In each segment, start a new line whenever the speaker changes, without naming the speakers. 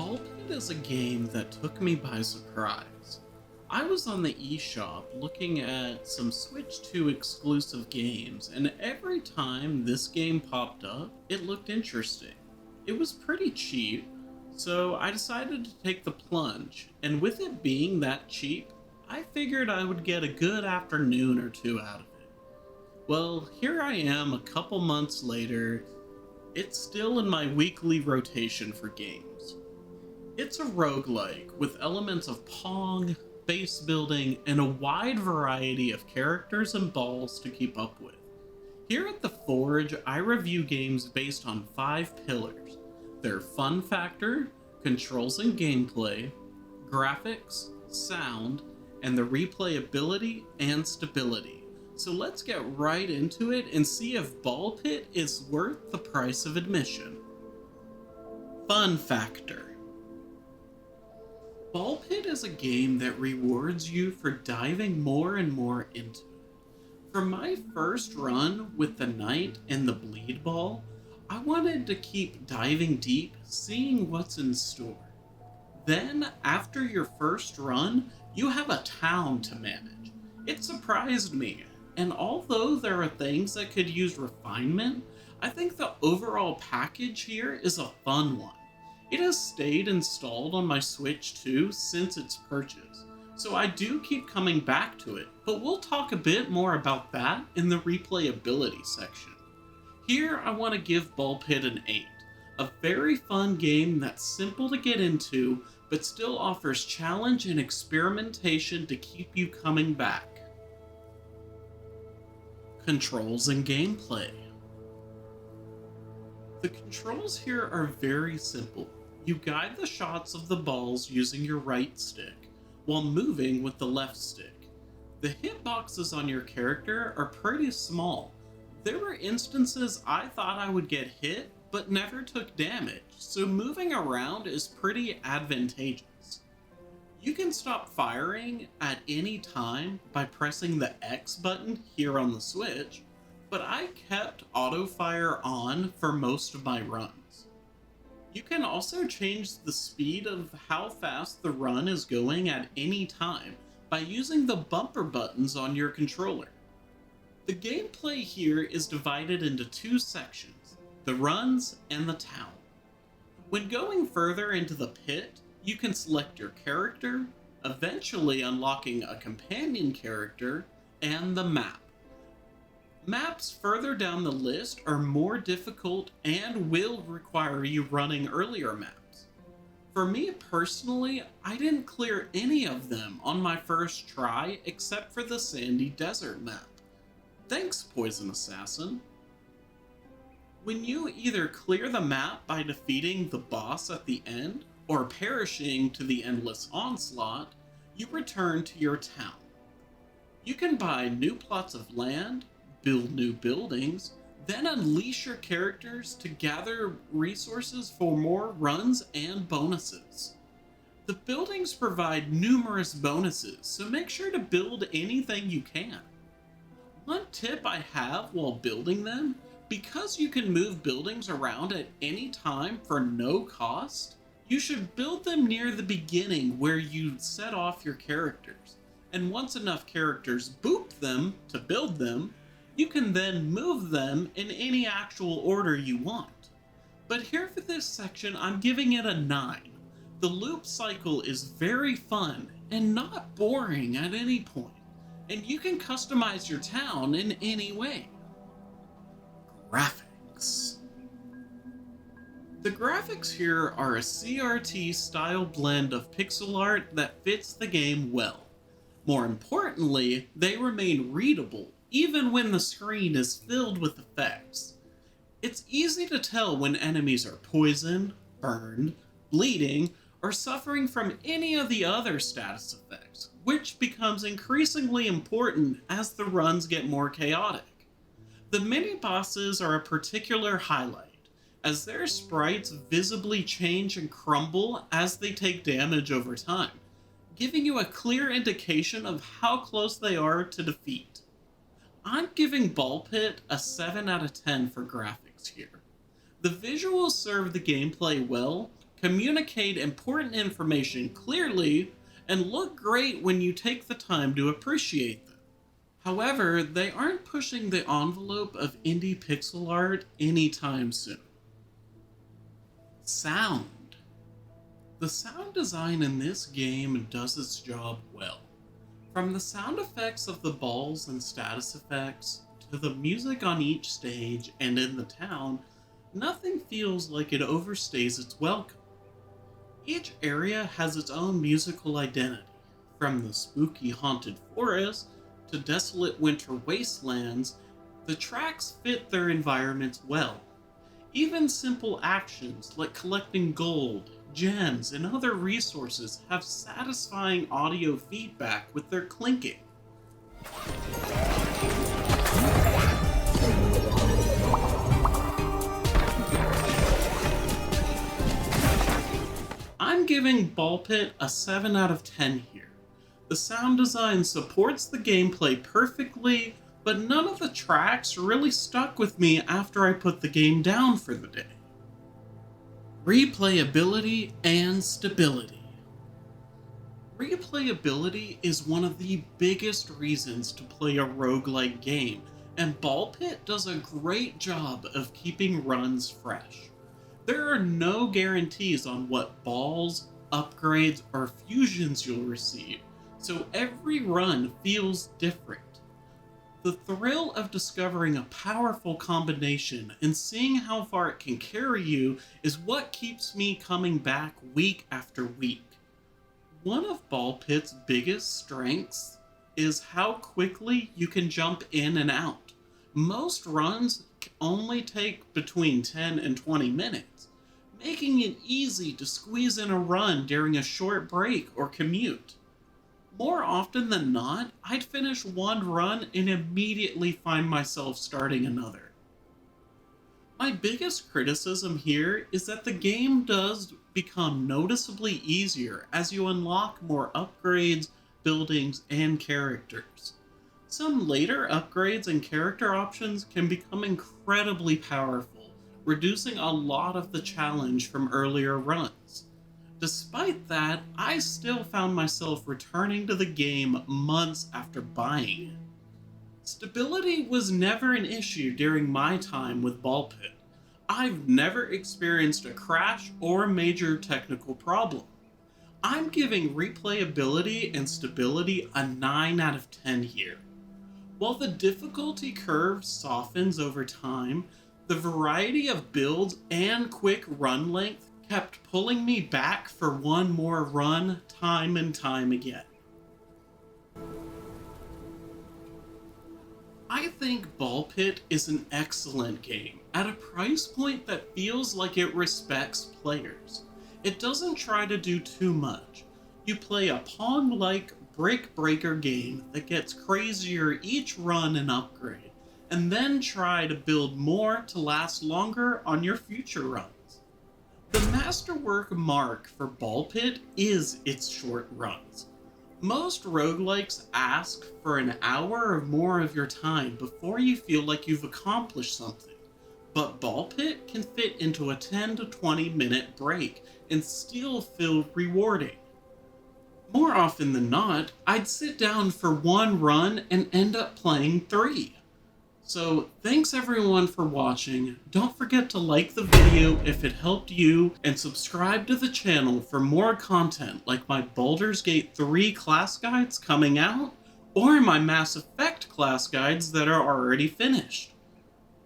Ball Pit is a game that took me by surprise. I was on the eShop looking at some Switch 2 exclusive games, and every time this game popped up, it looked interesting. It was pretty cheap, so I decided to take the plunge, and with it being that cheap, I figured I would get a good afternoon or two out of it. Well, here I am a couple months later. It's still in my weekly rotation for games. It's a roguelike with elements of Pong, base building, and a wide variety of characters and balls to keep up with. Here at The Forge, I review games based on 5 pillars: their fun factor, controls and gameplay, graphics, sound, and the replayability and stability. So let's get right into it and see if Ball Pit is worth the price of admission. Fun factor. Ball Pit is a game that rewards you for diving more and more into it. For my first run with the Knight and the Bleed Ball, I wanted to keep diving deep, seeing what's in store. Then, after your first run, you have a town to manage. It surprised me, and although there are things that could use refinement, I think the overall package here is a fun one. It has stayed installed on my Switch 2 since its purchase, so I do keep coming back to it, but we'll talk a bit more about that in the replayability section. Here I want to give Ball Pit an 8, a very fun game that's simple to get into, but still offers challenge and experimentation to keep you coming back. Controls and gameplay. The controls here are very simple. You guide the shots of the balls using your right stick, while moving with the left stick. The hitboxes on your character are pretty small. There were instances I thought I would get hit, but never took damage, so moving around is pretty advantageous. You can stop firing at any time by pressing the X button here on the Switch, but I kept auto fire on for most of my runs. You can also change the speed of how fast the run is going at any time by using the bumper buttons on your controller. The gameplay here is divided into 2 sections, the runs and the town. When going further into the pit, you can select your character, eventually unlocking a companion character, and the map. Maps further down the list are more difficult and will require you running earlier maps. For me personally, I didn't clear any of them on my first try except for the Sandy Desert map. Thanks, Poison Assassin. When you either clear the map by defeating the boss at the end or perishing to the Endless Onslaught, you return to your town. You can buy new plots of land, build new buildings, then unleash your characters to gather resources for more runs and bonuses. The buildings provide numerous bonuses, so make sure to build anything you can. One tip I have while building them, because you can move buildings around at any time for no cost, you should build them near the beginning where you set off your characters. And once enough characters boop them to build them, you can then move them in any actual order you want. But here for this section, I'm giving it a 9. The loop cycle is very fun and not boring at any point, and you can customize your town in any way. Graphics. The graphics here are a CRT style blend of pixel art that fits the game well. More importantly, they remain readable even when the screen is filled with effects. It's easy to tell when enemies are poisoned, burned, bleeding, or suffering from any of the other status effects, which becomes increasingly important as the runs get more chaotic. The mini-bosses are a particular highlight, as their sprites visibly change and crumble as they take damage over time, giving you a clear indication of how close they are to defeat. I'm giving Ball Pit a 7 out of 10 for graphics here. The visuals serve the gameplay well, communicate important information clearly, and look great when you take the time to appreciate them. However, they aren't pushing the envelope of indie pixel art anytime soon. Sound. The sound design in this game does its job well. From the sound effects of the balls and status effects, to the music on each stage and in the town, nothing feels like it overstays its welcome. Each area has its own musical identity, from the spooky haunted forest to desolate winter wastelands. The tracks fit their environments well. Even simple actions like collecting gold, gems, and other resources have satisfying audio feedback with their clinking. I'm giving Ball Pit a 7 out of 10 here. The sound design supports the gameplay perfectly, but none of the tracks really stuck with me after I put the game down for the day. Replayability and stability. Replayability is one of the biggest reasons to play a roguelike game, and Ball Pit does a great job of keeping runs fresh. There are no guarantees on what balls, upgrades, or fusions you'll receive, so every run feels different. The thrill of discovering a powerful combination and seeing how far it can carry you is what keeps me coming back week after week. One of Ball Pit's biggest strengths is how quickly you can jump in and out. Most runs only take between 10 and 20 minutes, making it easy to squeeze in a run during a short break or commute. More often than not, I'd finish one run and immediately find myself starting another. My biggest criticism here is that the game does become noticeably easier as you unlock more upgrades, buildings, and characters. Some later upgrades and character options can become incredibly powerful, reducing a lot of the challenge from earlier runs. Despite that, I still found myself returning to the game months after buying it. Stability was never an issue during my time with Ball Pit. I've never experienced a crash or major technical problem. I'm giving replayability and stability a 9 out of 10 here. While the difficulty curve softens over time, the variety of builds and quick run length kept pulling me back for one more run time and time again. I think Ball Pit is an excellent game at a price point that feels like it respects players. It doesn't try to do too much. You play a Pong-like brick breaker game that gets crazier each run and upgrade, and then try to build more to last longer on your future runs. The Masterwork mark for Ball Pit is its short runs. Most roguelikes ask for an hour or more of your time before you feel like you've accomplished something, but Ball Pit can fit into a 10 to 20 minute break and still feel rewarding. More often than not, I'd sit down for one run and end up playing 3. So thanks everyone for watching. Don't forget to like the video if it helped you, and subscribe to the channel for more content like my Baldur's Gate 3 class guides coming out, or my Mass Effect class guides that are already finished.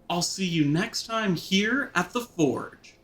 I'll see you next time here at the Forge.